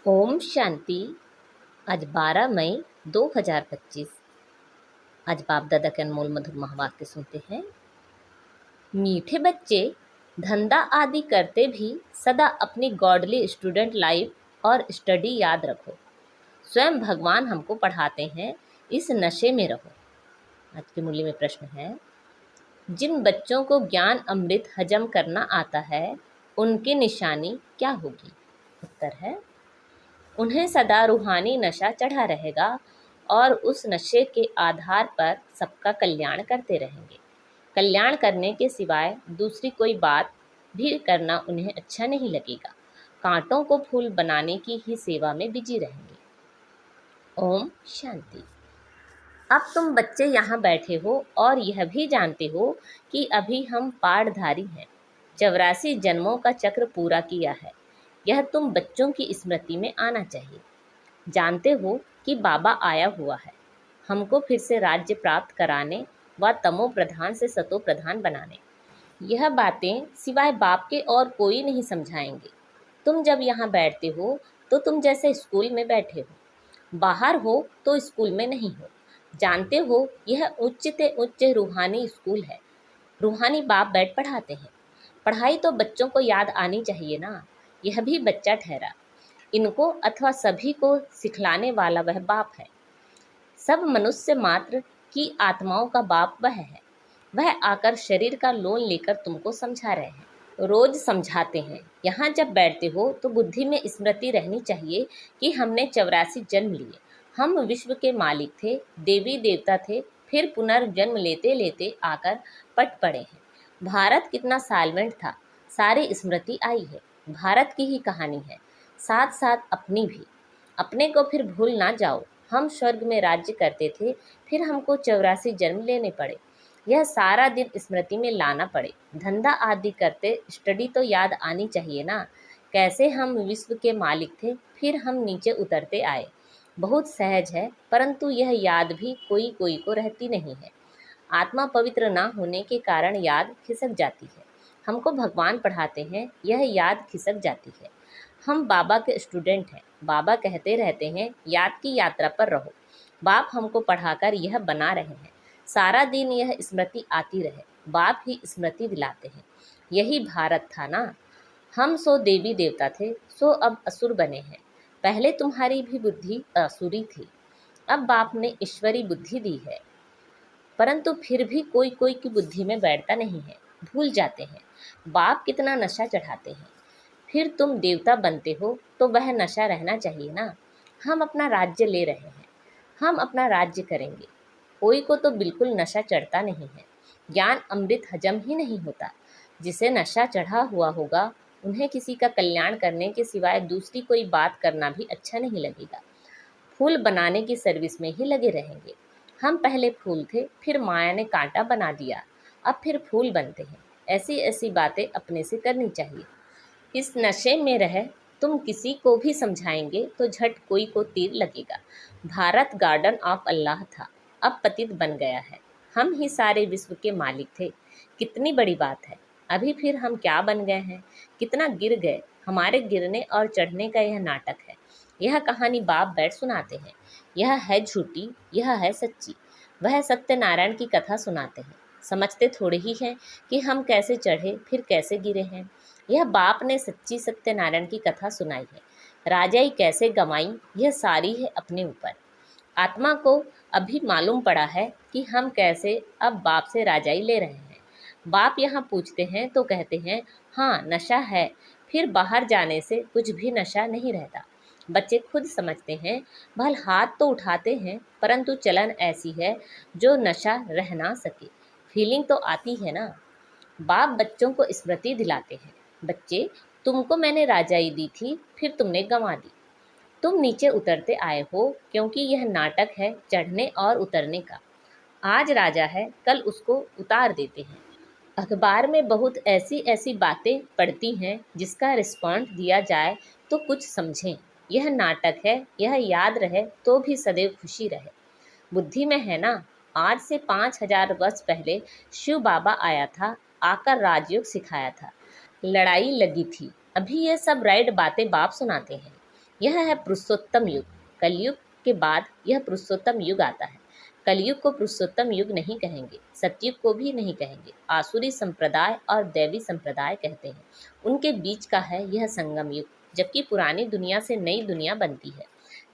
ओम शांति। आज 12 मई 2025। आज बाप दादा के अनमोल मधुर महावाक्य सुनते हैं। मीठे बच्चे, धंधा आदि करते भी सदा अपनी गॉडली स्टूडेंट लाइफ और स्टडी याद रखो। स्वयं भगवान हमको पढ़ाते हैं, इस नशे में रहो। आज की मुरली में प्रश्न है, जिन बच्चों को ज्ञान अमृत हजम करना आता है उनकी निशानी क्या होगी? उत्तर है, उन्हें सदा रूहानी नशा चढ़ा रहेगा और उस नशे के आधार पर सबका कल्याण करते रहेंगे। कल्याण करने के सिवाय दूसरी कोई बात भी करना उन्हें अच्छा नहीं लगेगा। कांटों को फूल बनाने की ही सेवा में बिजी रहेंगे। ओम शांति। अब तुम बच्चे यहाँ बैठे हो और यह भी जानते हो कि अभी हम पाठधारी हैं। 84 जन्मों का चक्र पूरा किया है। यह तुम बच्चों की स्मृति में आना चाहिए। जानते हो कि बाबा आया हुआ है हमको फिर से राज्य प्राप्त कराने व तमो प्रधान से सतो प्रधान बनाने। यह बातें सिवाय बाप के और कोई नहीं समझाएंगे। तुम जब यहाँ बैठते हो तो तुम जैसे स्कूल में बैठे हो, बाहर हो तो स्कूल में नहीं हो। जानते हो यह उच्च से उच्च रूहानी स्कूल है। रूहानी बाप बैठ पढ़ाते हैं। पढ़ाई तो बच्चों को याद आनी चाहिए ना। यह भी बच्चा ठहरा। इनको अथवा सभी को सिखलाने वाला वह बाप है। सब मनुष्य मात्र की आत्माओं का बाप वह है। वह आकर शरीर का लोन लेकर तुमको समझा रहे हैं, रोज समझाते हैं। यहाँ जब बैठते हो तो बुद्धि में स्मृति रहनी चाहिए कि हमने 84 जन्म लिए। हम विश्व के मालिक थे, देवी देवता थे, फिर पुनर्जन्म लेते लेते आकर पट पड़े हैं। भारत कितना साल्वेंट था, सारी स्मृति आई है। भारत की ही कहानी है, साथ साथ अपनी भी। अपने को फिर भूल ना जाओ। हम स्वर्ग में राज्य करते थे, फिर हमको 84 जन्म लेने पड़े। यह सारा दिन स्मृति में लाना पड़े। धंधा आदि करते स्टडी तो याद आनी चाहिए ना। कैसे हम विश्व के मालिक थे, फिर हम नीचे उतरते आए। बहुत सहज है, परंतु यह याद भी कोई कोई को रहती नहीं है। आत्मा पवित्र ना होने के कारण याद खिसक जाती है। हमको भगवान पढ़ाते हैं, यह याद खिसक जाती है। हम बाबा के स्टूडेंट हैं। बाबा कहते रहते हैं, याद की यात्रा पर रहो। बाप हमको पढ़ाकर यह बना रहे हैं, सारा दिन यह स्मृति आती रहे। बाप ही स्मृति दिलाते हैं। यही भारत था ना। हम सो देवी देवता थे, सो अब असुर बने हैं। पहले तुम्हारी भी बुद्धि असुरी थी, अब बाप ने ईश्वरी बुद्धि दी है। परंतु फिर भी कोई कोई की बुद्धि में बैठता नहीं है, भूल जाते हैं बाप कितना नशा चढ़ाते हैं। फिर तुम देवता बनते हो तो वह नशा रहना चाहिए ना। हम अपना राज्य ले रहे हैं, हम अपना राज्य करेंगे। कोई को तो बिल्कुल नशा चढ़ता नहीं है। ज्ञान अमृत हजम ही नहीं होता। जिसे नशा चढ़ा हुआ होगा उन्हें किसी का कल्याण करने के सिवाय दूसरी कोई बात करना भी अच्छा नहीं लगेगा। फूल बनाने की सर्विस में ही लगे रहेंगे। हम पहले फूल थे, फिर माया ने कांटा बना दिया, अब फिर फूल बनते हैं। ऐसी ऐसी बातें अपने से करनी चाहिए। इस नशे में रह तुम किसी को भी समझाएंगे तो झट कोई को तीर लगेगा। भारत गार्डन ऑफ अल्लाह था, अब पतित बन गया है। हम ही सारे विश्व के मालिक थे। कितनी बड़ी बात है। अभी फिर हम क्या बन गए हैं, कितना गिर गए। हमारे गिरने और चढ़ने का यह नाटक है। यह कहानी बाप बैठ सुनाते हैं। यह है झूठी, यह है सच्ची। वह सत्यनारायण की कथा सुनाते हैं। समझते थोड़े ही हैं कि हम कैसे चढ़े फिर कैसे गिरे हैं। यह बाप ने सच्ची सत्यनारायण की कथा सुनाई है। राजाई कैसे गंवाई, यह सारी है अपने ऊपर। आत्मा को अभी मालूम पड़ा है कि हम कैसे अब बाप से राजाई ले रहे हैं। बाप यहाँ पूछते हैं तो कहते हैं, हाँ नशा है, फिर बाहर जाने से कुछ भी नशा नहीं रहता। बच्चे खुद समझते हैं, भल हाथ तो उठाते हैं, परंतु चलन ऐसी है जो नशा रह ना सके। फीलिंग तो आती है ना। बाप बच्चों को स्मृति दिलाते हैं, बच्चे तुमको मैंने राजाई दी थी, फिर तुमने गंवा दी। तुम नीचे उतरते आए हो, क्योंकि यह नाटक है चढ़ने और उतरने का। आज राजा है, कल उसको उतार देते हैं। अखबार में बहुत ऐसी ऐसी बातें पढ़ती हैं जिसका रिस्पॉन्स दिया जाए तो कुछ समझें। यह नाटक है, यह याद रहे तो भी सदैव खुशी रहे। बुद्धि में है ना। आज से 5000 वर्ष पहले शिव बाबा आया था, आकर राजयोग सिखाया था। लड़ाई लगी थी। अभी ये सब राइट बातें बाप सुनाते हैं। यह है पुरुषोत्तम युग। कलयुग के बाद यह पुरुषोत्तम युग आता है। कलयुग को पुरुषोत्तम युग नहीं कहेंगे, सतयुग को भी नहीं कहेंगे। आसुरी संप्रदाय और दैवी संप्रदाय कहते हैं, उनके बीच का है यह संगम युग। जबकि पुरानी दुनिया से नई दुनिया बनती है,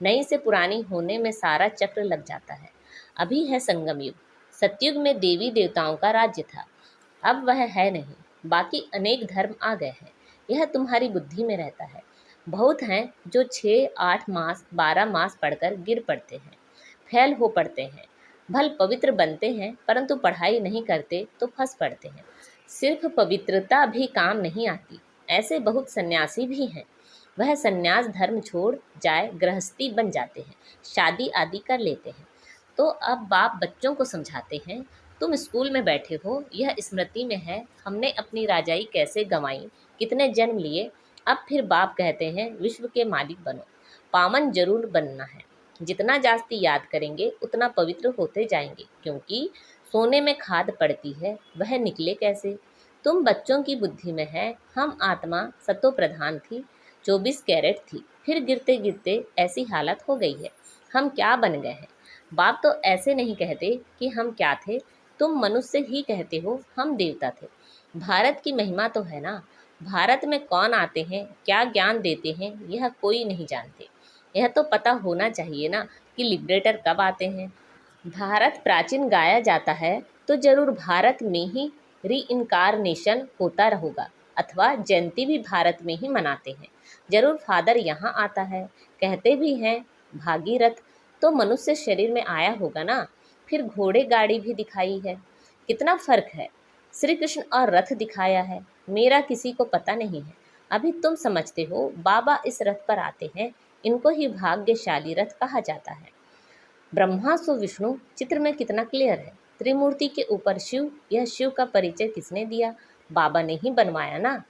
नई से पुरानी होने में सारा चक्र लग जाता है। अभी है संगम युग। सतयुग में देवी देवताओं का राज्य था, अब वह है नहीं। बाकी अनेक धर्म आ गए हैं, यह तुम्हारी बुद्धि में रहता है। बहुत हैं जो 6-8 मास 12 मास पढ़कर गिर पड़ते हैं, फैल हो पड़ते हैं, भल पवित्र बनते हैं, परंतु पढ़ाई नहीं करते तो फंस पड़ते हैं। सिर्फ पवित्रता भी काम नहीं आती, ऐसे बहुत सन्यासी भी हैं। वह सन्यास धर्म छोड़ जाए गृहस्थी बन जाते हैं, शादी आदि कर लेते हैं। तो अब बाप बच्चों को समझाते हैं, तुम स्कूल में बैठे हो, यह स्मृति में है हमने अपनी राजाई कैसे गंवाई, कितने जन्म लिए। अब फिर बाप कहते हैं विश्व के मालिक बनो, पावन जरूर बनना है। जितना जास्ती याद करेंगे उतना पवित्र होते जाएंगे, क्योंकि सोने में खाद पड़ती है, वह निकले कैसे। तुम बच्चों की बुद्धि में है, हम आत्मा सतो प्रधान थी, 24 कैरेट थी, फिर गिरते गिरते ऐसी हालत हो गई है, हम क्या बन गए हैं। बाप तो ऐसे नहीं कहते कि हम क्या थे, तुम मनुष्य ही कहते हो हम देवता थे। भारत की महिमा तो है ना, भारत में कौन आते हैं, क्या ज्ञान देते हैं, यह कोई नहीं जानते। यह तो पता होना चाहिए ना कि लिबरेटर कब आते हैं। भारत प्राचीन गाया जाता है तो जरूर भारत में ही रीइंकारनेशन होता रहेगा, अथवा जयंती भी भारत में ही मनाते हैं। जरूर फादर यहाँ आता है, कहते भी हैं भागीरथ तो मनुष्य शरीर में आया होगा ना। फिर घोड़े गाड़ी भी दिखाई है, कितना फर्क है। श्री कृष्ण और रथ दिखाया है, मेरा किसी को पता नहीं है। अभी तुम समझते हो बाबा इस रथ पर आते हैं, इनको ही भाग्यशाली रथ कहा जाता है। ब्रह्मा सो विष्णु चित्र में कितना क्लियर है। त्रिमूर्ति के ऊपर शिव, यह शिव का परिचय किसने दिया, बाबा ने ही बनवाया ना।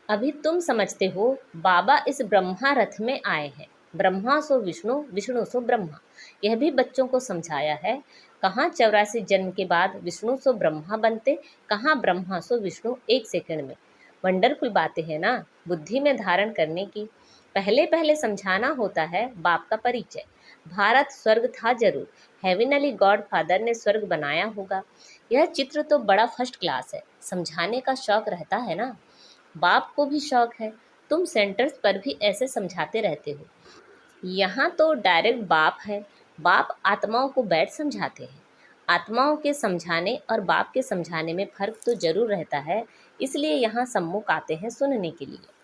अभी तुम समझते हो बाबा इस ब्रह्मा रथ में आए हैं। ब्रह्मा सो विष्णु, विष्णु सो ब्रह्मा, यह भी बच्चों को समझाया है। कहाँ 84 जन्म के बाद विष्णु सो ब्रह्मा बनते, कहाँ ब्रह्मा सो विष्णु 1 सेकंड में। वंडरफुल बातें हैं ना बुद्धि में धारण करने की। पहले पहले समझाना होता है बाप का परिचय। भारत स्वर्ग था जरूर, हेविनली गॉड फादर ने स्वर्ग बनाया होगा। यह चित्र तो बड़ा फर्स्ट क्लास है, समझाने का शौक रहता है ना। बाप को भी शौक है, तुम सेंटर्स पर भी ऐसे समझाते रहते हो। यहाँ तो डायरेक्ट बाप है, बाप आत्माओं को बैठ समझाते हैं। आत्माओं के समझाने और बाप के समझाने में फ़र्क तो ज़रूर रहता है, इसलिए यहाँ सम्मुख आते हैं सुनने के लिए।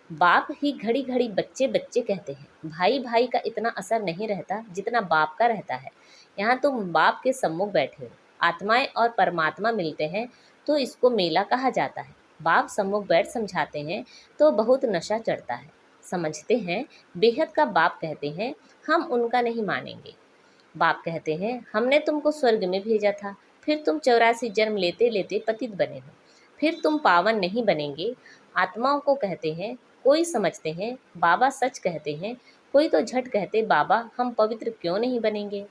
बाप ही घड़ी घड़ी बच्चे बच्चे कहते हैं, भाई भाई का इतना असर नहीं रहता जितना बाप का रहता है। यहाँ तुम बाप के सम्मुख बैठे हो, आत्माएं और परमात्मा मिलते हैं तो इसको मेला कहा जाता है। बाप सम्मुख बैठ समझाते हैं तो बहुत नशा चढ़ता है। समझते हैं बेहद का बाप कहते हैं, हम उनका नहीं मानेंगे। बाप कहते हैं हमने तुमको स्वर्ग में भेजा था, फिर तुम 84 जन्म लेते लेते पतित बने हो, फिर तुम पावन नहीं बनेंगे। आत्माओं को कहते हैं, कोई समझते हैं बाबा सच कहते हैं, कोई तो झट कहते बाबा हम पवित्र क्यों नहीं बनेंगे।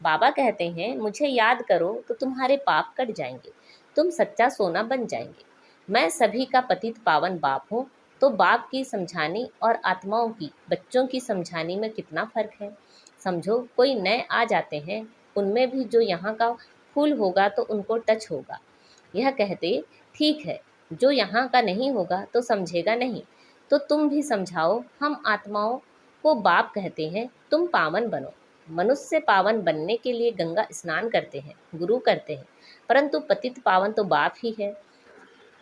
बाबा कहते हैं मुझे याद करो तो तुम्हारे पाप कट जाएंगे, तुम सच्चा सोना बन जाएंगे। मैं सभी का पतित पावन बाप हूँ। तो बाप की समझानी और आत्माओं की बच्चों की समझानी में कितना फ़र्क है। समझो कोई नए आ जाते हैं, उनमें भी जो यहाँ का फूल होगा तो उनको टच होगा। यह कहते ठीक है, जो यहाँ का नहीं होगा तो समझेगा नहीं। तो तुम भी समझाओ, हम आत्माओं को बाप कहते हैं, तुम पावन बनो। मनुष्य पावन बनने के लिए गंगा स्नान करते हैं, गुरु करते हैं, परंतु पतित पावन तो बाप ही है।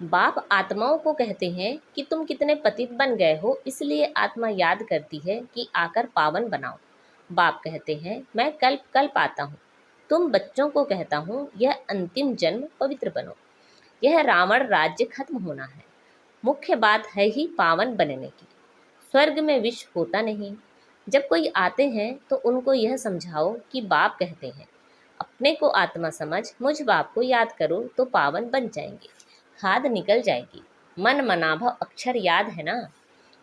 बाप आत्माओं को कहते हैं कि तुम कितने पतित बन गए हो, इसलिए आत्मा याद करती है कि आकर पावन बनाओ। बाप कहते हैं मैं कल्प कल्प आता हूँ। तुम बच्चों को कहता हूँ यह अंतिम जन्म पवित्र बनो। यह रावण राज्य खत्म होना है, मुख्य बात है ही पावन बनने की। स्वर्ग में विष होता नहीं। जब कोई आते हैं तो उनको यह समझाओ कि बाप कहते हैं, अपने को आत्मा समझ, मुझ बाप को याद करो तो पावन बन जाएंगे, खाद निकल जाएगी। मन मनाभव अक्षर याद है ना।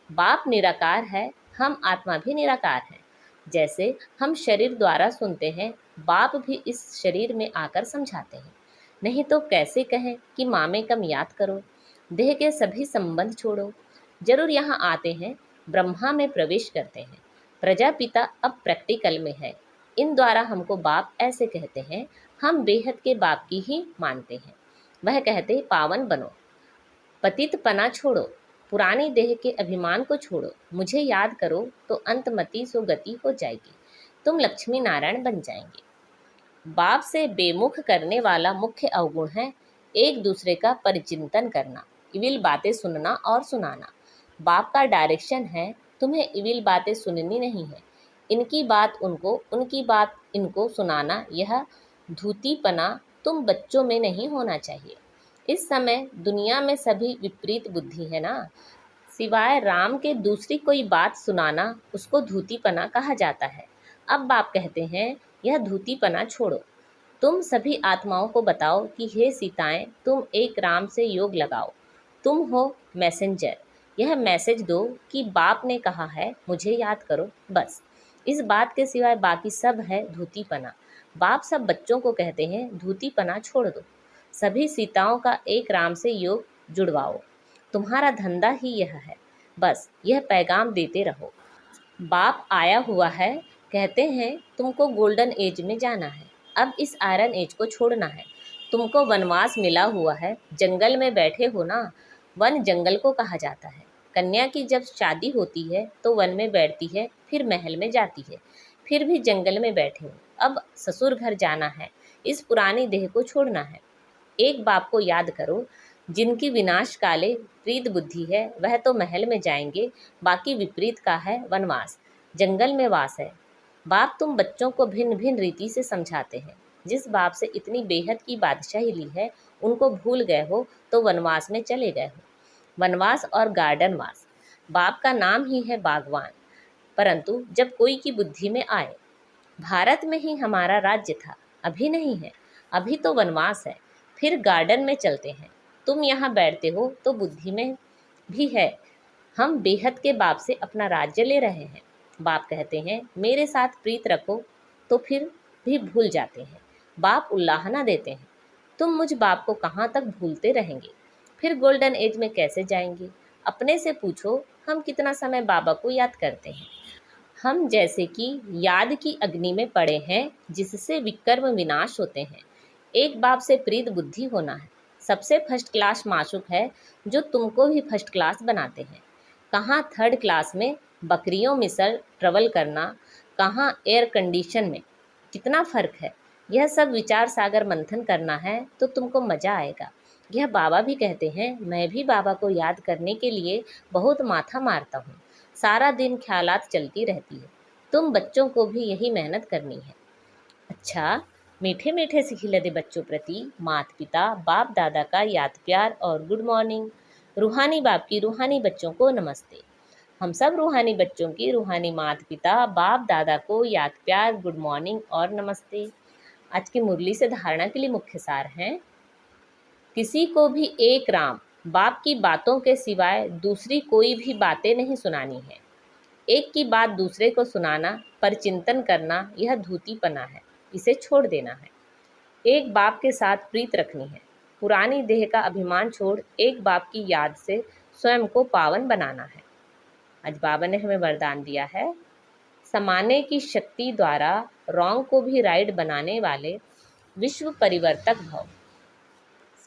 बाप निराकार है, हम आत्मा भी निराकार है। जैसे हम शरीर द्वारा सुनते हैं, बाप भी इस शरीर में आकर समझाते हैं। नहीं तो कैसे कहें कि मामे कम याद करो, देह के सभी संबंध छोड़ो। जरूर यहाँ आते हैं ब्रह्मा में प्रवेश करते हैं। प्रजापिता अब प्रैक्टिकल में है। इन द्वारा हमको बाप ऐसे कहते हैं, हम बेहद के बाप की ही मानते हैं। वह कहते पावन बनो, पतितपना छोड़ो, पुरानी देह के अभिमान को छोड़ो, मुझे याद करो तो अंतमति सो गति हो जाएगी, तुम लक्ष्मी नारायण बन जाएंगे। बाप से बेमुख करने वाला मुख्य अवगुण है एक दूसरे का परिचिंतन करना, इविल बातें सुनना और सुनाना। बाप का डायरेक्शन है तुम्हें इविल बातें सुननी नहीं है, इनकी बात उनको, उनकी बात इनको सुनाना। यह धूतीपना तुम बच्चों में नहीं होना चाहिए। इस समय दुनिया में सभी विपरीत बुद्धि है ना, सिवाय राम के दूसरी कोई बात सुनाना उसको धूतीपना कहा जाता है। अब बाप कहते हैं यह धूतीपना छोड़ो, तुम सभी आत्माओं को बताओ कि हे सीताएं, तुम एक राम से योग लगाओ, तुम हो मैसेंजर। यह मैसेज दो कि बाप ने कहा है मुझे याद करो, बस। इस बात के सिवाय बाकी सब है धूतीपना। बाप सब बच्चों को कहते हैं धूतीपना छोड़ दो, सभी सीताओं का एक राम से योग जुड़वाओ, तुम्हारा धंधा ही यह है, बस यह पैगाम देते रहो। बाप आया हुआ है, कहते हैं तुमको गोल्डन एज में जाना है, अब इस आयरन एज को छोड़ना है। तुमको वनवास मिला हुआ है, जंगल में बैठे हो ना, वन जंगल को कहा जाता है। कन्या की जब शादी होती है तो वन में बैठती है, फिर महल में जाती है, फिर भी जंगल में बैठे हो। अब ससुर घर जाना है, इस पुरानी देह को छोड़ना है। एक बाप को याद करो, जिनकी विनाश काले प्रीत बुद्धि है वह तो महल में जाएंगे, बाकी विपरीत का है वनवास, जंगल में वास है। बाप तुम बच्चों को भिन्न भिन्न रीति से समझाते हैं। जिस बाप से इतनी बेहद की बादशाही ली है उनको भूल गए हो तो वनवास में चले गए हो। वनवास और गार्डन वास, बाप का नाम ही है बागवान। परंतु जब कोई की बुद्धि में आए, भारत में ही हमारा राज्य था, अभी नहीं है, अभी तो वनवास है, फिर गार्डन में चलते हैं। तुम यहाँ बैठते हो तो बुद्धि में भी है, हम बेहद के बाप से अपना राज्य ले रहे हैं। बाप कहते हैं मेरे साथ प्रीत रखो, तो फिर भी भूल जाते हैं। बाप उल्लाहना देते हैं, तुम मुझ बाप को कहाँ तक भूलते रहेंगे, फिर गोल्डन एज में कैसे जाएंगे। अपने से पूछो हम कितना समय बाबा को याद करते हैं। हम जैसे कि याद की अग्नि में पड़े हैं, जिससे विकर्म विनाश होते हैं। एक बाप से प्रीत बुद्धि होना है, सबसे फर्स्ट क्लास माशूक है जो तुमको भी फर्स्ट क्लास बनाते हैं। कहाँ थर्ड क्लास में बकरियों मिसल ट्रेवल करना, कहाँ एयर कंडीशन में, कितना फ़र्क है। यह सब विचार सागर मंथन करना है तो तुमको मज़ा आएगा। यह बाबा भी कहते हैं, मैं भी बाबा को याद करने के लिए बहुत माथा मारता हूँ, सारा दिन ख्यालात चलती रहती है। तुम बच्चों को भी यही मेहनत करनी है। अच्छा, मीठे मीठे से खिलते बच्चों प्रति माता पिता बाप दादा का याद प्यार और गुड मॉर्निंग। रूहानी बाप की रूहानी बच्चों को नमस्ते। हम सब रूहानी बच्चों की रूहानी माता पिता बाप दादा को याद प्यार, गुड मॉर्निंग और नमस्ते। आज की मुरली से धारणा के लिए मुख्य सार हैं, किसी को भी एक राम बाप की बातों के सिवाय दूसरी कोई भी बातें नहीं सुनानी है। एक की बात दूसरे को सुनाना, परिचिंतन करना, यह धूतीपना है, इसे छोड़ देना है। एक बाप के साथ प्रीत रखनी है, पुरानी देह का अभिमान छोड़ एक बाप की याद से स्वयं को पावन बनाना है। आज बाबा ने हमें वरदान दिया है, समाने की शक्ति द्वारा रॉन्ग को भी राइट बनाने वाले विश्व परिवर्तक भव।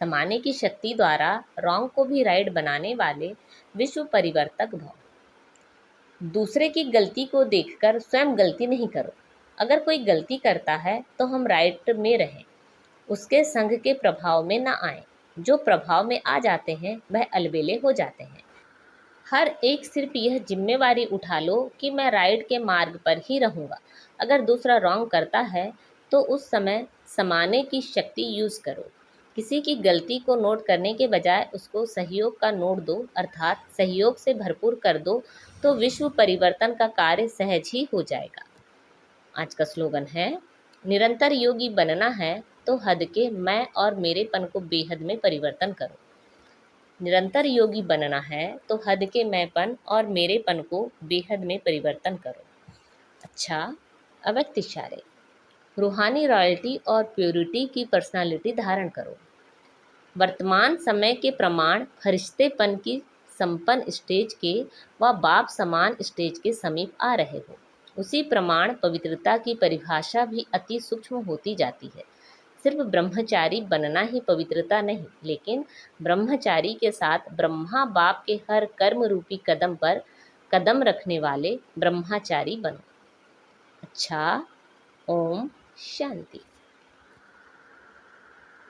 समाने की शक्ति द्वारा रॉन्ग को भी राइट बनाने वाले विश्व परिवर्तक भव। दूसरे की गलती को देखकर स्वयं गलती नहीं करो। अगर कोई गलती करता है तो हम राइट में रहें, उसके संग के प्रभाव में न आए। जो प्रभाव में आ जाते हैं वह अलबेले हो जाते हैं। हर एक सिर्फ यह जिम्मेवारी उठा लो कि मैं राइट के मार्ग पर ही रहूँगा। अगर दूसरा रॉन्ग करता है तो उस समय समाने की शक्ति यूज़ करो। किसी की गलती को नोट करने के बजाय उसको सहयोग का नोट दो, अर्थात सहयोग से भरपूर कर दो, तो विश्व परिवर्तन का कार्य सहज ही हो जाएगा। आज का स्लोगन है, निरंतर योगी बनना है तो हद के मैं और मेरेपन को बेहद में परिवर्तन करो। निरंतर योगी बनना है तो हद के मैंपन और मेरेपन को बेहद में परिवर्तन करो। अच्छा, अव्यक्त इशारे, रूहानी रॉयल्टी और प्योरिटी की पर्सनालिटी धारण करो। वर्तमान समय के प्रमाण फरिश्तेपन की संपन्न स्टेज के व बाप समान स्टेज के समीप आ रहे हो। उसी प्रमाण पवित्रता की परिभाषा भी अति सूक्ष्म होती जाती है। सिर्फ ब्रह्मचारी बनना ही पवित्रता नहीं, लेकिन ब्रह्मचारी के साथ ब्रह्मा बाप के हर कर्म रूपी कदम पर कदम रखने वाले ब्रह्मचारी बनो। अच्छा, ओम शांति।